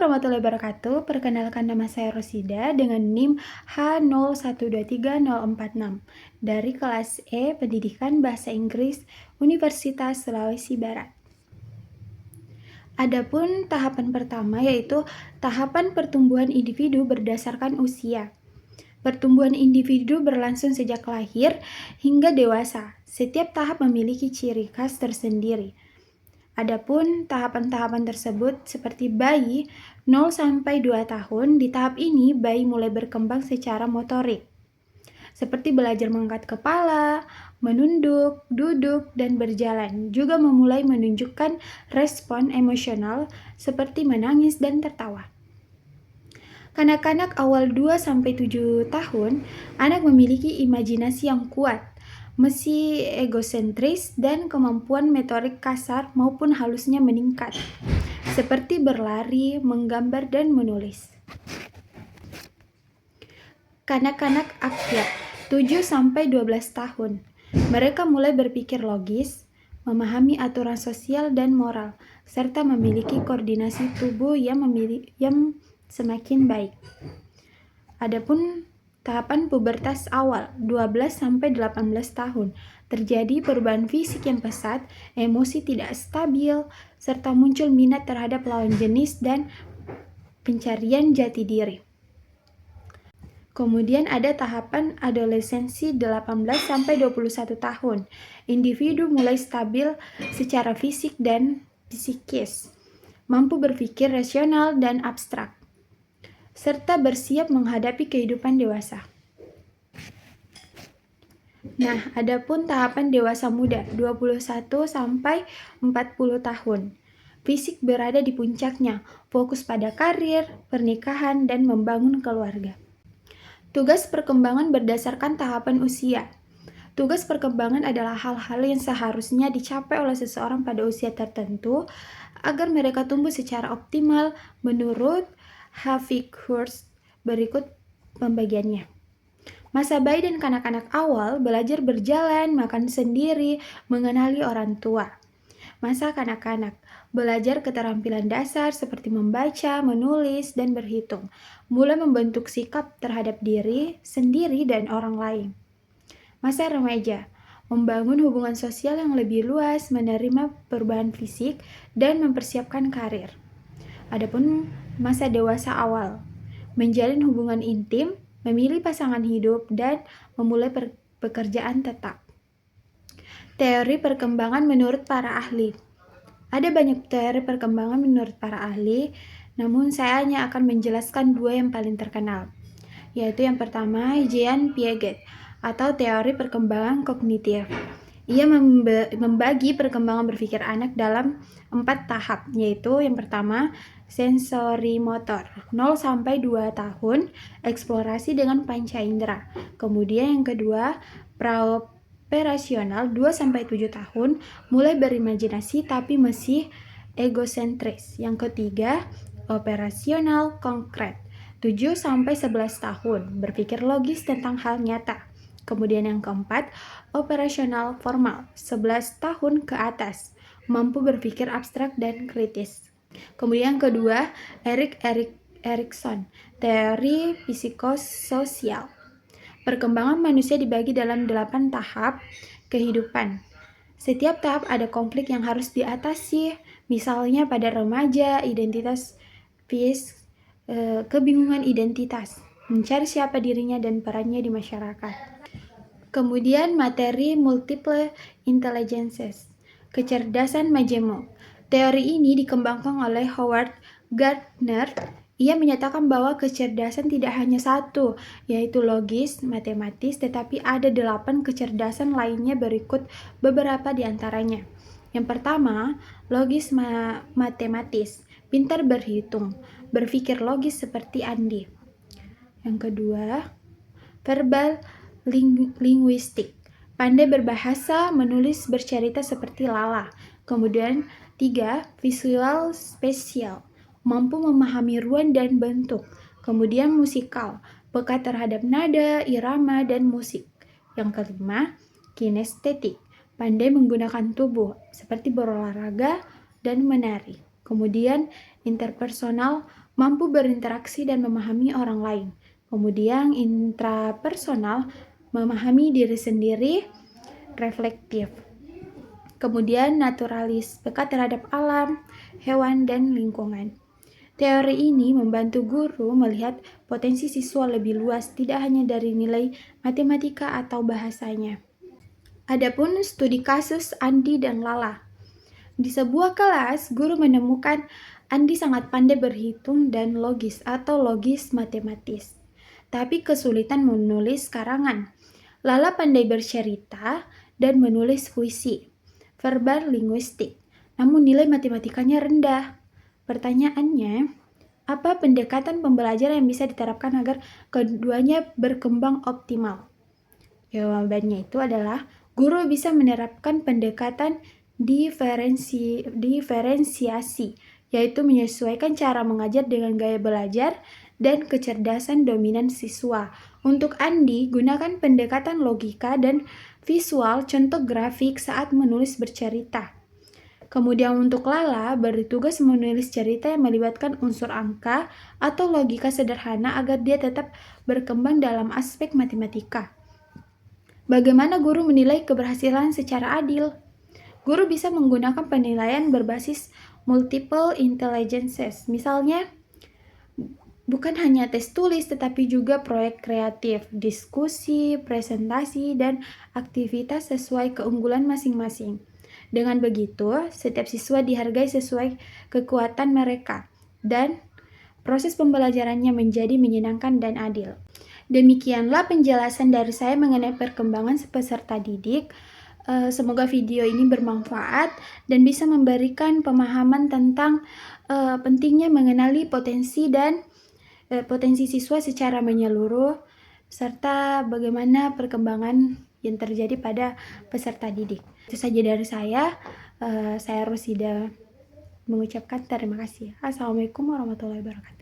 warahmatullahi wabarakatuh. Perkenalkan, nama saya Rosida dengan NIM H01230046 dari kelas E Pendidikan Bahasa Inggris Universitas Sulawesi Barat. Adapun tahapan pertama yaitu tahapan pertumbuhan individu berdasarkan usia. Pertumbuhan individu berlangsung sejak lahir hingga dewasa. Setiap tahap memiliki ciri khas tersendiri. Adapun tahapan-tahapan tersebut seperti bayi 0 sampai 2 tahun, di tahap ini bayi mulai berkembang secara motorik. Seperti belajar mengangkat kepala, menunduk, duduk, dan berjalan. Juga memulai menunjukkan respon emosional seperti menangis dan tertawa. Kanak-kanak awal 2 sampai 7 tahun, anak memiliki imajinasi yang kuat, mesi egosentris, dan kemampuan motorik kasar maupun halusnya meningkat, seperti berlari, menggambar, dan menulis. Kanak-kanak aktif 7 sampai 12 tahun. Mereka mulai berpikir logis, memahami aturan sosial dan moral, serta memiliki koordinasi tubuh yang semakin baik. Adapun tahapan pubertas awal 12 sampai 18 tahun, terjadi perubahan fisik yang pesat, emosi tidak stabil, serta muncul minat terhadap lawan jenis dan pencarian jati diri. Kemudian ada tahapan adolescensi 18 sampai 21 tahun. Individu mulai stabil secara fisik dan psikis, mampu berpikir rasional dan abstrak, serta bersiap menghadapi kehidupan dewasa. Nah, adapun tahapan dewasa muda 21 sampai 40 tahun. Fisik berada di puncaknya, fokus pada karir, pernikahan, dan membangun keluarga. Tugas perkembangan berdasarkan tahapan usia. Tugas perkembangan adalah hal-hal yang seharusnya dicapai oleh seseorang pada usia tertentu agar mereka tumbuh secara optimal menurut Havikhurst. Berikut pembagiannya. Masa bayi dan kanak-kanak awal belajar berjalan, makan sendiri, mengenali orang tua. Masa kanak-kanak belajar keterampilan dasar seperti membaca, menulis, dan berhitung, mulai membentuk sikap terhadap diri sendiri dan orang lain. Masa remaja membangun hubungan sosial yang lebih luas, menerima perubahan fisik, dan mempersiapkan karir. Adapun masa dewasa awal menjalin hubungan intim, memilih pasangan hidup, dan memulai pekerjaan tetap. Teori perkembangan menurut para ahli. Ada banyak teori perkembangan menurut para ahli, namun saya hanya akan menjelaskan 2 yang paling terkenal, yaitu yang pertama Jean Piaget atau teori perkembangan kognitif. Ia membagi perkembangan berpikir anak dalam 4 tahap, yaitu yang pertama sensori motor 0 sampai 2 tahun, eksplorasi dengan panca indera. Kemudian yang kedua praoperasional 2 sampai 7 tahun, mulai berimajinasi tapi masih egosentris. Yang ketiga operasional konkret 7 sampai 11 tahun, berpikir logis tentang hal nyata. Kemudian yang keempat, operasional formal 11 tahun ke atas, mampu berpikir abstrak dan kritis. Kemudian yang kedua, Erik Erikson, teori psikososial. Perkembangan manusia dibagi dalam 8 tahap kehidupan. Setiap tahap ada konflik yang harus diatasi, misalnya pada remaja, identitas kebingungan identitas, mencari siapa dirinya dan perannya di masyarakat. Kemudian materi multiple intelligences, kecerdasan majemuk. Teori ini dikembangkan oleh Howard Gardner. Ia menyatakan bahwa kecerdasan tidak hanya satu, yaitu logis, matematis, tetapi ada 8 kecerdasan lainnya. Berikut beberapa di antaranya. Yang pertama, logis matematis, pintar berhitung, berpikir logis seperti Andi. Yang kedua, verbal linguistik, pandai berbahasa, menulis, bercerita seperti Lala. Kemudian 3, visual spesial, mampu memahami ruang dan bentuk. Kemudian musikal, peka terhadap nada, irama, dan musik. Yang kelima, kinestetik, pandai menggunakan tubuh seperti berolahraga dan menari. Kemudian interpersonal, mampu berinteraksi dan memahami orang lain. Kemudian intrapersonal, memahami diri sendiri, reflektif. Kemudian naturalis, peka terhadap alam, hewan, dan lingkungan. Teori ini membantu guru melihat potensi siswa lebih luas, tidak hanya dari nilai matematika atau bahasanya. Adapun studi kasus Andi dan Lala. Di sebuah kelas, guru menemukan Andi sangat pandai berhitung dan logis atau logis matematis, tapi kesulitan menulis karangan. Lala pandai bercerita dan menulis puisi, verbal linguistik, namun nilai matematikanya rendah. Pertanyaannya, apa pendekatan pembelajaran yang bisa diterapkan agar keduanya berkembang optimal? Jawabannya itu adalah guru bisa menerapkan pendekatan diferensiasi, yaitu menyesuaikan cara mengajar dengan gaya belajar dan kecerdasan dominan siswa. Untuk Andi, gunakan pendekatan logika dan visual, contoh grafik saat menulis bercerita. Kemudian untuk Lala, bertugas menulis cerita yang melibatkan unsur angka atau logika sederhana agar dia tetap berkembang dalam aspek matematika. Bagaimana guru menilai keberhasilan secara adil? Guru bisa menggunakan penilaian berbasis multiple intelligences. Misalnya, bukan hanya tes tulis, tetapi juga proyek kreatif, diskusi, presentasi, dan aktivitas sesuai keunggulan masing-masing. Dengan begitu, setiap siswa dihargai sesuai kekuatan mereka, dan proses pembelajarannya menjadi menyenangkan dan adil. Demikianlah penjelasan dari saya mengenai perkembangan peserta didik. Semoga video ini bermanfaat dan bisa memberikan pemahaman tentang pentingnya mengenali potensi dan potensi siswa secara menyeluruh, serta bagaimana perkembangan yang terjadi pada peserta didik. Itu saja dari saya. Saya Rosida mengucapkan terima kasih. Assalamualaikum warahmatullahi wabarakatuh.